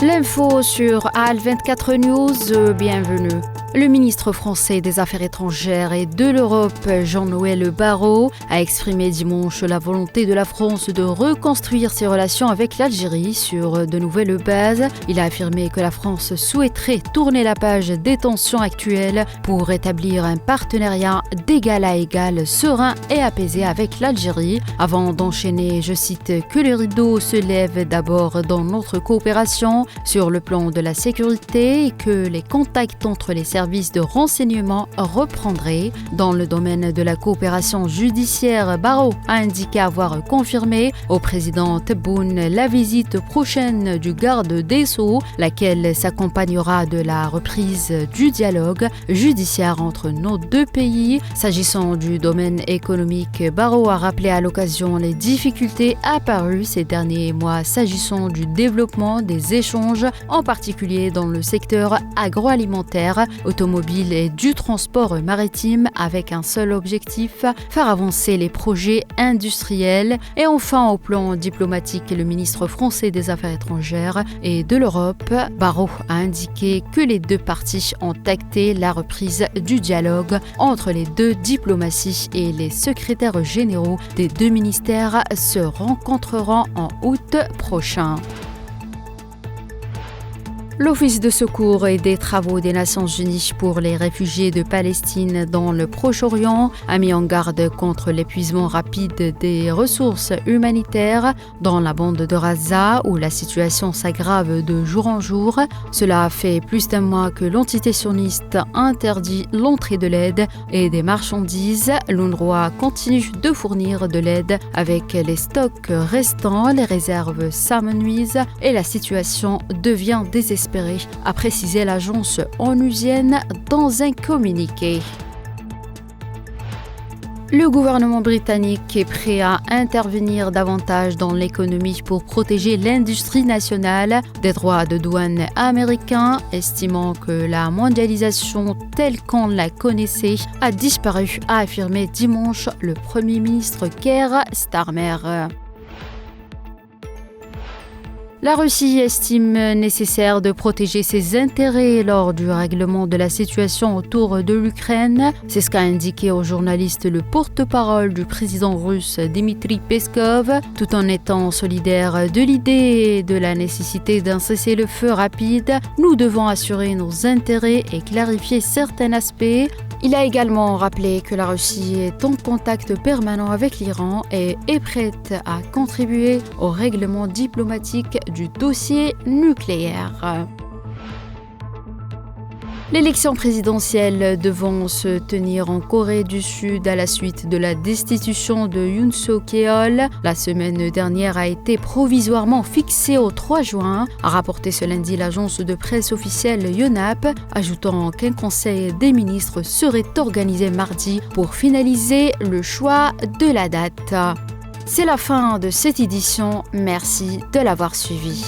L'info sur AL24 News, bienvenue. Le ministre français des Affaires étrangères et de l'Europe, Jean-Noël Barrot, a exprimé dimanche la volonté de la France de reconstruire ses relations avec l'Algérie sur de nouvelles bases. Il a affirmé que la France souhaiterait tourner la page des tensions actuelles pour établir un partenariat d'égal à égal, serein et apaisé avec l'Algérie, avant d'enchaîner, je cite, que le rideau se lève d'abord dans notre coopération sur le plan de la sécurité et que les contacts entre les services de renseignement reprendraient. Dans le domaine de la coopération judiciaire, Barrot a indiqué avoir confirmé au président Tebboune la visite prochaine du garde des Sceaux, laquelle s'accompagnera de la reprise du dialogue judiciaire entre nos deux pays. S'agissant du domaine économique, Barrot a rappelé à l'occasion les difficultés apparues ces derniers mois s'agissant du développement des échanges, en particulier dans le secteur agroalimentaire, automobile et du transport maritime, avec un seul objectif, faire avancer les projets industriels. Et enfin, au plan diplomatique, le ministre français des Affaires étrangères et de l'Europe, Barrot, a indiqué que les deux parties ont acté la reprise du dialogue entre les deux diplomaties et les secrétaires généraux des deux ministères se rencontreront en août prochain. L'Office de secours et des travaux des Nations Unies pour les réfugiés de Palestine dans le Proche-Orient a mis en garde contre l'épuisement rapide des ressources humanitaires dans la bande de Gaza où la situation s'aggrave de jour en jour. Cela fait plus d'un mois que l'entité sioniste interdit l'entrée de l'aide et des marchandises. L'UNRWA continue de fournir de l'aide avec les stocks restants, les réserves s'amenuisent et la situation devient désespérée, a précisé l'agence onusienne dans un communiqué. Le gouvernement britannique est prêt à intervenir davantage dans l'économie pour protéger l'industrie nationale des droits de douane américains, estimant que la mondialisation telle qu'on la connaissait a disparu, a affirmé dimanche le Premier ministre Keir Starmer. La Russie estime nécessaire de protéger ses intérêts lors du règlement de la situation autour de l'Ukraine. C'est ce qu'a indiqué aux journalistes le porte-parole du président russe Dmitry Peskov, tout en étant solidaire de l'idée et de la nécessité d'un cessez-le-feu rapide. Nous devons assurer nos intérêts et clarifier certains aspects. Il a également rappelé que la Russie est en contact permanent avec l'Iran et est prête à contribuer au règlement diplomatique du dossier nucléaire. L'élection présidentielle devant se tenir en Corée du Sud à la suite de la destitution de Yoon Suk-yeol la semaine dernière a été provisoirement fixée au 3 juin, a rapporté ce lundi l'agence de presse officielle Yonhap, ajoutant qu'un conseil des ministres serait organisé mardi pour finaliser le choix de la date. C'est la fin de cette édition, merci de l'avoir suivi.